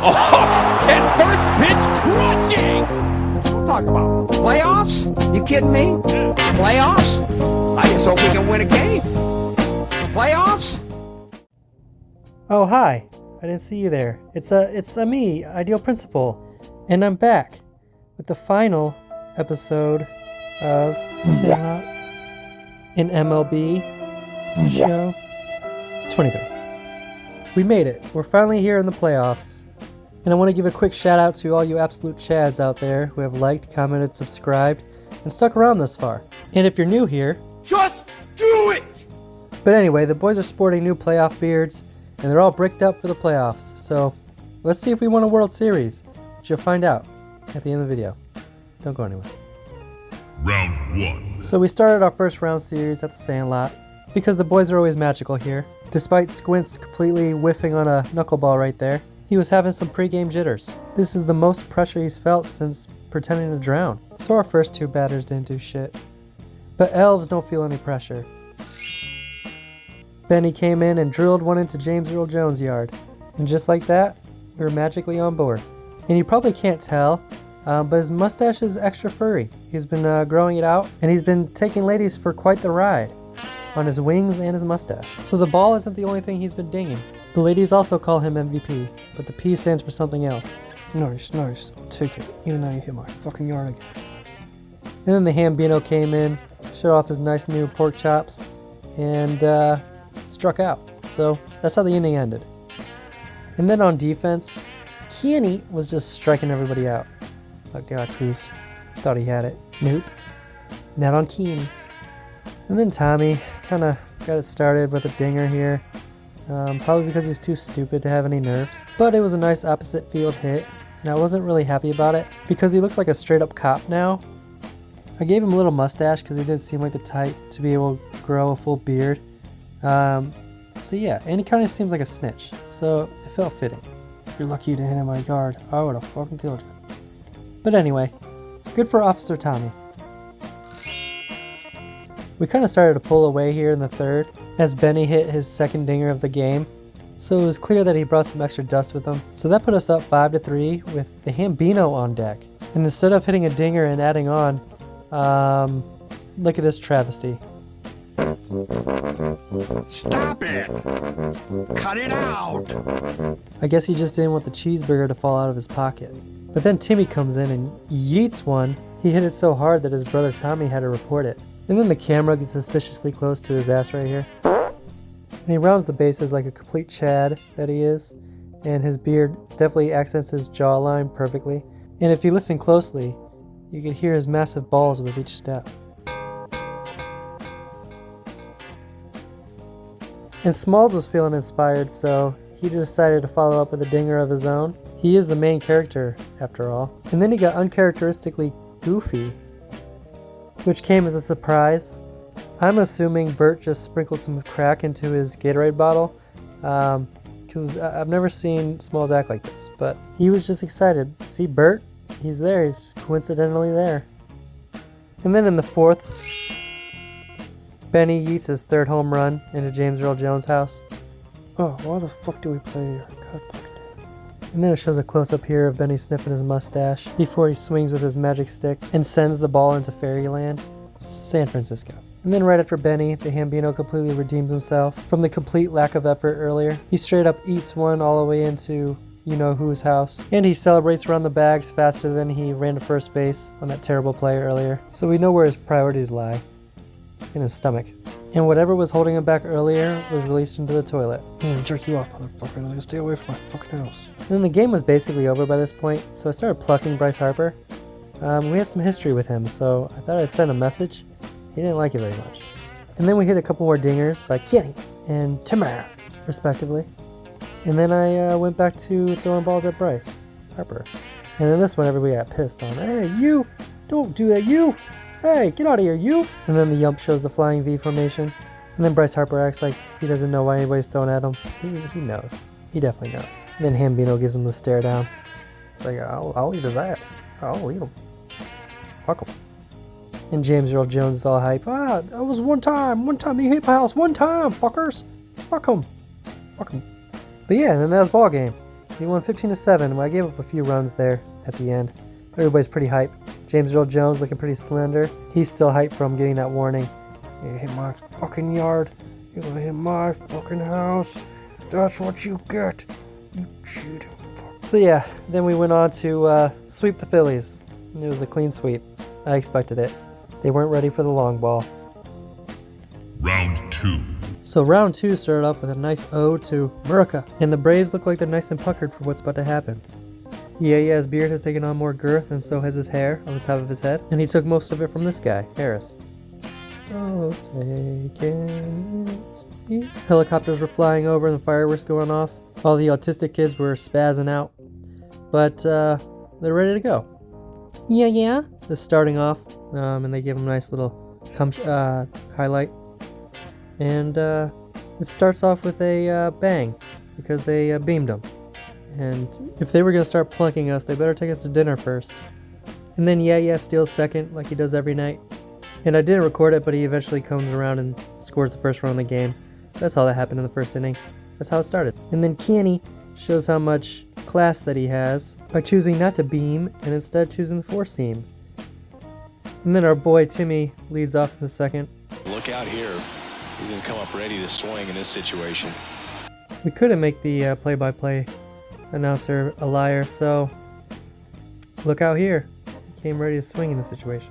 Oh, and first pitch crushing! What talk about? Playoffs? You kidding me? Playoffs? I just hope we can win a game. Playoffs? Oh, hi. I didn't see you there. It's me, Ideal Principal. And I'm back with the final episode of Sandlot in MLB The Show 23. We made it. We're finally here in the playoffs. And I want to give a quick shout out to all you absolute chads out there who have liked, commented, subscribed, and stuck around this far. And if you're new here, Just do it! but anyway, the boys are sporting new playoff beards, and they're all bricked up for the playoffs. So let's see if we won a World Series, which you'll find out at the end of the video. Don't go anywhere. Round 1. So we started our first round series at the Sandlot, because the boys are always magical here. Despite Squints completely whiffing on a knuckleball right there, he was having some pre-game jitters. This is the most pressure he's felt since pretending to drown. So our first two batters didn't do shit. But elves don't feel any pressure. Benny came in and drilled one into James Earl Jones' yard. And just like that, we were magically on board. And you probably can't tell, but his mustache is extra furry. He's been growing it out, and he's been taking ladies for quite the ride on his wings and his mustache. So the ball isn't the only thing he's been dinging. The ladies also call him MVP, but the P stands for something else. Nice, nice, I'll take it, even though you hit my fucking yard again. And then the Hambino came in, showed off his nice new pork chops, and struck out. So that's how the inning ended. And then on defense, Kenny was just striking everybody out. Like De La Cruz thought he had it. Nope. Not on Kenny. And then Tommy kind of got it started with a dinger here. Probably because he's too stupid to have any nerves. But it was a nice opposite field hit, and I wasn't really happy about it because he looks like a straight up cop now. I gave him a little mustache because he didn't seem like the type to be able to grow a full beard. So yeah, and he kind of seems like a snitch, so it felt fitting. You're lucky you didn't hit in my yard. I would have fucking killed you. But anyway, good for Officer Tommy. We kind of started to pull away here in the third as Benny hit his second dinger of the game. So it was clear that he brought some extra dust with him. So that put us up 5-3 with the Hambino on deck. And instead of hitting a dinger and adding on, look at this travesty. Stop it! Cut it out! I guess he just didn't want the cheeseburger to fall out of his pocket. But then Timmy comes in and yeets one. He hit it so hard that his brother Tommy had to report it. And then the camera gets suspiciously close to his ass right here. And he rounds the bases like a complete Chad that he is. And his beard definitely accents his jawline perfectly. And if you listen closely, you can hear his massive balls with each step. And Smalls was feeling inspired, so he decided to follow up with a dinger of his own. He is the main character, after all. And then he got uncharacteristically goofy, which came as a surprise. I'm assuming Bert just sprinkled some crack into his Gatorade bottle, because I've never seen Smalls act like this. But he was just excited. See Bert? He's there. He's just coincidentally there. And then in the fourth, Benny yeets his third home run into James Earl Jones' house. Oh, why the fuck do we play here? God fucking damn. And then it shows a close-up here of Benny sniffing his mustache before he swings with his magic stick and sends the ball into fairyland, San Francisco. And then right after Benny, the Hambino completely redeems himself from the complete lack of effort earlier. He straight up eats one all the way into you-know-whose house. And he celebrates around the bags faster than he ran to first base on that terrible play earlier. So we know where his priorities lie. In his stomach. And whatever was holding him back earlier was released into the toilet. I'm gonna jerk you off, motherfucker. I'm gonna stay away from my fucking house. And then the game was basically over by this point, so I started plucking Bryce Harper. We have some history with him, so I thought I'd send a message. He didn't like it very much. And then we hit a couple more dingers by Kenny and Timmer, respectively. And then I went back to throwing balls at Bryce Harper. And then this one, everybody got pissed on. Hey, you! Don't do that, you! Hey, get out of here, you! And then the Yump shows the flying V formation. And then Bryce Harper acts like he doesn't know why anybody's throwing at him. He knows. He definitely knows. And then Hambino gives him the stare down. It's like, I'll eat his ass. I'll eat him. Fuck him. And James Earl Jones is all hype. Ah, that was one time they hit my house. One time, fuckers. Fuck him. Fuck him. But yeah, and then that was ball game. He won 15-7. Well, I gave up a few runs there at the end. Everybody's pretty hyped. James Earl Jones looking pretty slender. He's still hyped from getting that warning. You hit my fucking yard. You're gonna hit my fucking house. That's what you get. You cheating fuck. So yeah, then we went on to sweep the Phillies. And it was a clean sweep. I expected it. They weren't ready for the long ball. Round 2. So round 2 started off with a nice ode to America. And the Braves look like they're nice and puckered for what's about to happen. Yeah, his beard has taken on more girth, and so has his hair on the top of his head. And he took most of it from this guy, Harris. Oh, say can you see? Helicopters were flying over and the fireworks going off. All the autistic kids were spazzing out. But they're ready to go. Yeah. Just starting off, and they give him a nice little highlight. And it starts off with a bang, because they beamed him. And if they were going to start plunking us, they better take us to dinner first. And then steals second, like he does every night. And I didn't record it, but he eventually comes around and scores the first run of the game. That's all that happened in the first inning. That's how it started. And then Kenny shows how much class that he has by choosing not to beam and instead choosing the four seam. And then our boy Timmy leads off in the second. Look out here. He's going to come up ready to swing in this situation. We couldn't make the play-by-play announcer a liar, so look out here. He came ready to swing in this situation.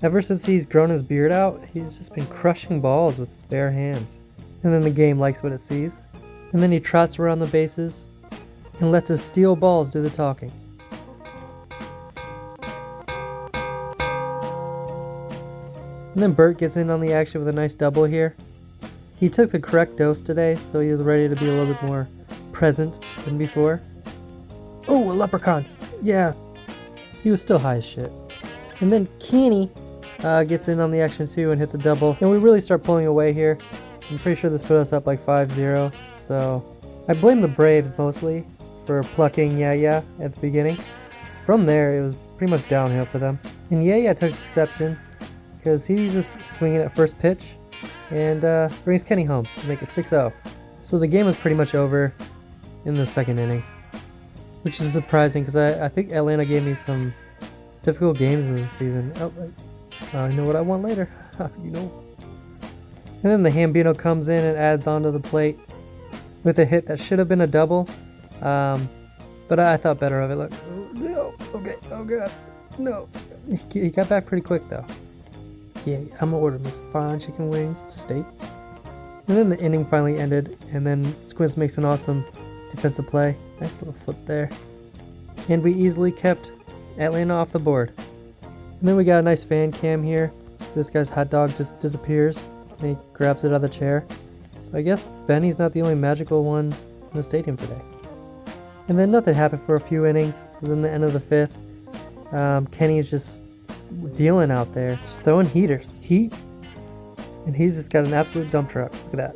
Ever since he's grown his beard out, he's just been crushing balls with his bare hands. And then the game likes what it sees. And then he trots around the bases and lets his steel balls do the talking. And then Bert gets in on the action with a nice double here. He took the correct dose today, so he was ready to be a little bit more present than before. Oh, a leprechaun. Yeah, he was still high as shit. And then Kenny gets in on the action too and hits a double. And we really start pulling away here. I'm pretty sure this put us up like 5-0. So I blame the Braves mostly for plucking at the beginning. So from there, it was pretty much downhill for them. And took exception because he was just swinging at first pitch and brings Kenny home to make it 6-0. So the game was pretty much over in the second inning, which is surprising because I think Atlanta gave me some difficult games in the season. Oh, I know what I want later. And then the Hambino comes in and adds onto the plate with a hit that should have been a double. But I thought better of it. Look, no, okay, oh god, no. He got back pretty quick though. Yeah, I'm gonna order me some fine chicken wings, steak. And then the inning finally ended, and then Squints makes an awesome defensive play. Nice little flip there. And we easily kept Atlanta off the board. And then we got a nice fan cam here. This guy's hot dog just disappears, and he grabs it out of the chair. So I guess Benny's not the only magical one in the stadium today. And then nothing happened for a few innings. So then the end of the fifth, Kenny's just dealing out there, just throwing heat, and he's just got an absolute dump truck. Look at that.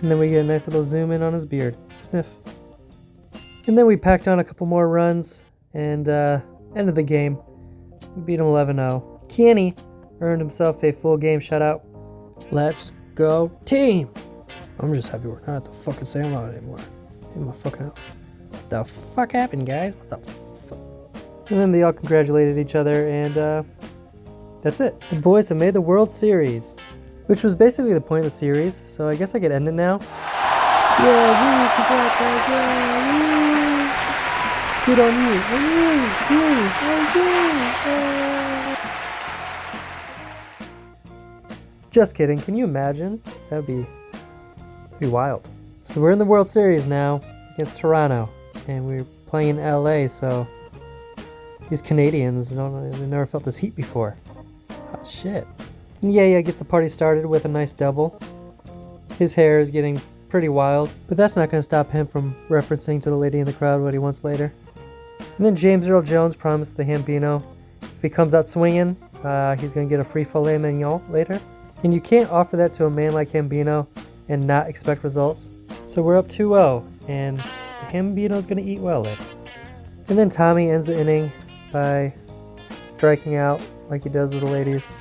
And then we get a nice little zoom in on his beard. Sniff. And then we packed on a couple more runs and ended the game. We beat him 11-0. Kenny earned himself a full game shutout. Let's go team! I'm just happy we're not at the fucking Sandlot anymore. In my fucking house. What the fuck happened, guys? What the fuck? And then they all congratulated each other, and that's it. The boys have made the World Series, which was basically the point of the series, so I guess I could end it now. Yeah, woo, congrats, guys, yeah, woo. Good on you. Just kidding, can you imagine? That'd be wild. So we're in the World Series now against Toronto, and we're playing in LA, so these Canadians they've never felt this heat before. Hot shit. And I guess the party started with a nice double. His hair is getting pretty wild, but that's not going to stop him from referencing to the lady in the crowd what he wants later. And then James Earl Jones promised the Hambino if he comes out swinging, he's going to get a free filet mignon later. And you can't offer that to a man like Hambino and not expect results. So we're up 2-0, and Hambino's going to eat well later. And then Tommy ends the inning by striking out like he does with the ladies.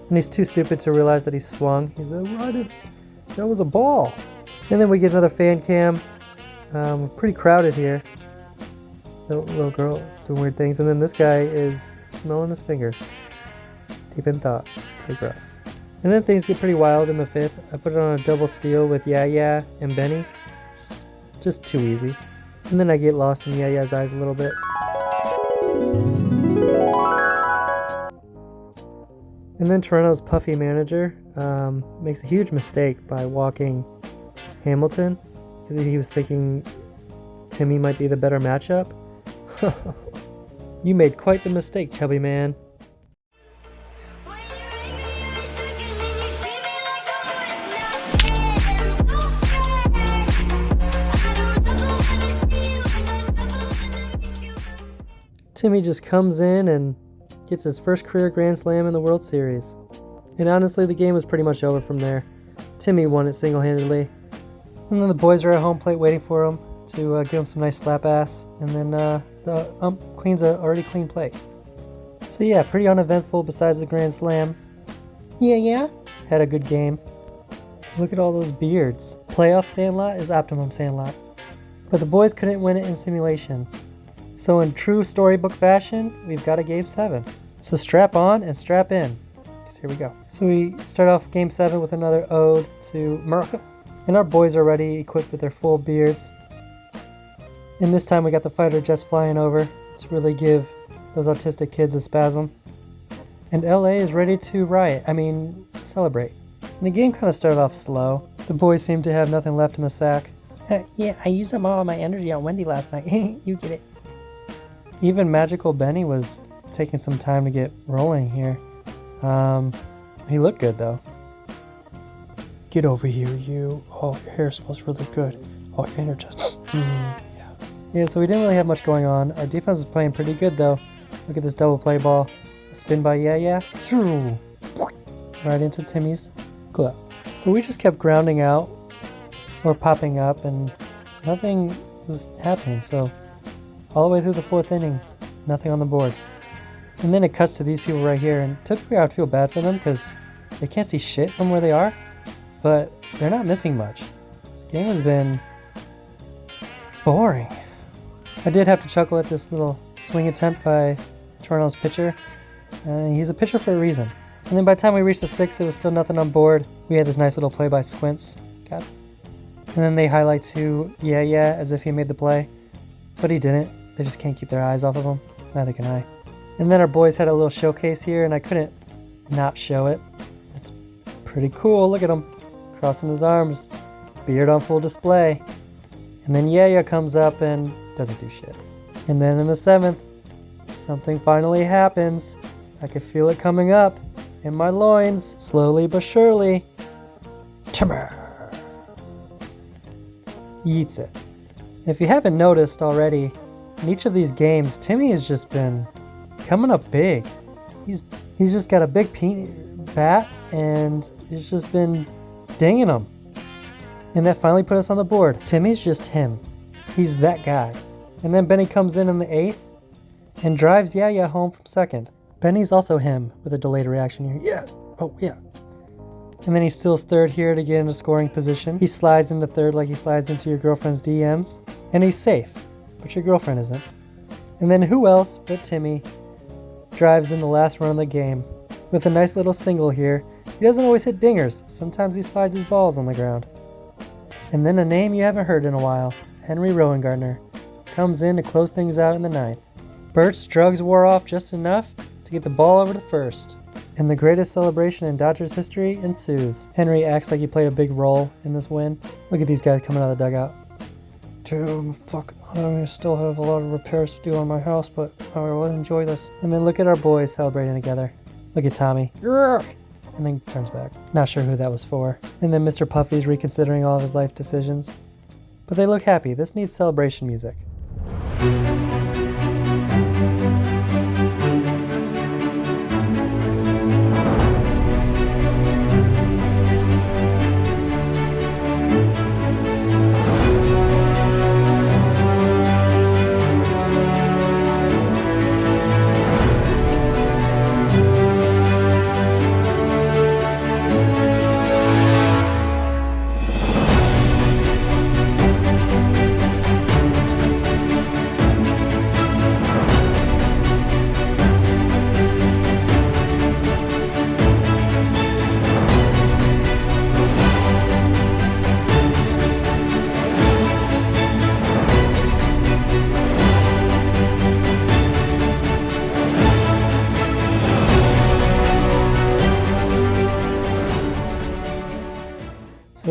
And he's too stupid to realize that he swung. He's like, that was a ball. And then we get another fan cam Pretty crowded here. The little girl doing weird things, and then this guy is smelling his fingers. Deep in thought. Pretty gross. And then things get pretty wild in the 5th. I put it on a double steal with Yeah and Benny. Just too easy. And then I get lost in Ya's eyes a little bit. And then Toronto's puffy manager makes a huge mistake by walking Hamilton because he was thinking Timmy might be the better matchup. You made quite the mistake, chubby man. Timmy just comes in and gets his first career Grand Slam in the World Series. And honestly, the game was pretty much over from there. Timmy won it single-handedly. And then the boys are at home plate waiting for him to give him some nice slap ass. And then the ump cleans a already clean plate. So yeah, pretty uneventful besides the Grand Slam. Yeah. Had a good game. Look at all those beards. Playoff Sandlot is optimum Sandlot. But the boys couldn't win it in simulation. So in true storybook fashion, we've got a Game 7. So strap on and strap in, because here we go. So we start off Game 7 with another ode to America. And our boys are ready, equipped with their full beards. And this time we got the fighter jets flying over to really give those autistic kids a spasm. And LA is ready to celebrate. And the game kind of started off slow. The boys seemed to have nothing left in the sack. Yeah, I used up all my energy on Wendy last night. You get it. Even Magical Benny was taking some time to get rolling here. He looked good though. Get over here, you. Oh, your hair smells really good. Oh, your energized. Yeah, so we didn't really have much going on. Our defense was playing pretty good though. Look at this double play ball. A spin by Yeah. Right into Timmy's glove. But we just kept grounding out or popping up and nothing was happening. So all the way through the 4th inning, nothing on the board. And then it cuts to these people right here, and typically I would feel bad for them because they can't see shit from where they are, but they're not missing much. This game has been boring. I did have to chuckle at this little swing attempt by Toronto's pitcher. He's a pitcher for a reason. And then by the time we reached the 6th, it was still nothing on board. We had this nice little play by Squints. And then they highlight to Yeah as if he made the play, but he didn't. They just can't keep their eyes off of him. Neither can I. And then our boys had a little showcase here, and I couldn't not show it. It's pretty cool. Look at him. Crossing his arms. Beard on full display. And then Yeah comes up and doesn't do shit. And then in the 7th, something finally happens. I could feel it coming up in my loins. Slowly but surely. Timber. Yeets it. And if you haven't noticed already, in each of these games, Timmy has just been coming up big. He's just got a big bat, and he's just been dinging them. And that finally put us on the board. Timmy's just him. He's that guy. And then Benny comes in the 8th and drives Yeah home from 2nd. Benny's also him with a delayed reaction here. Yeah. Oh, yeah. And then he steals 3rd here to get into scoring position. He slides into 3rd like he slides into your girlfriend's DMs. And he's safe, but your girlfriend isn't. And then who else but Timmy drives in the last run of the game with a nice little single here. He doesn't always hit dingers. Sometimes he slides his balls on the ground. And then a name you haven't heard in a while, Henry Rowengartner, comes in to close things out in the 9th. Bert's drugs wore off just enough to get the ball over to 1st. And the greatest celebration in Dodgers history ensues. Henry acts like he played a big role in this win. Look at these guys coming out of the dugout. Dude, fuck, I still have a lot of repairs to do on my house, but I will enjoy this. And then look at our boys celebrating together. Look at Tommy. And then turns back. Not sure who that was for. And then Mr. Puffy's reconsidering all of his life decisions. But they look happy. This needs celebration music.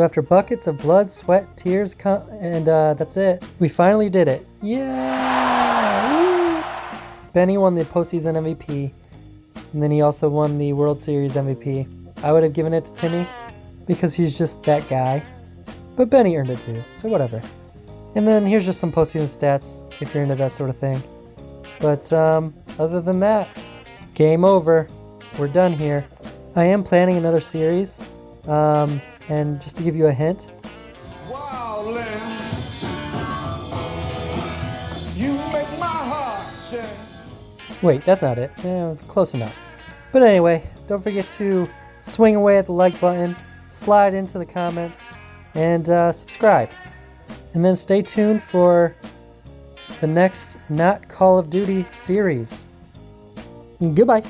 So after buckets of blood, sweat, tears, and that's it. We finally did it. Yeah! Woo! Benny won the postseason MVP, and then he also won the World Series MVP. I would have given it to Timmy because he's just that guy, but Benny earned it too, so whatever. And then here's just some postseason stats if you're into that sort of thing. But other than that, game over. We're done here. I am planning another series, and just to give you a hint. Wow, Lynn, you make my heart sing. Wait, that's not it. It's close enough. But anyway, don't forget to swing away at the like button, slide into the comments, and subscribe. And then stay tuned for the next Not Call of Duty series. Goodbye.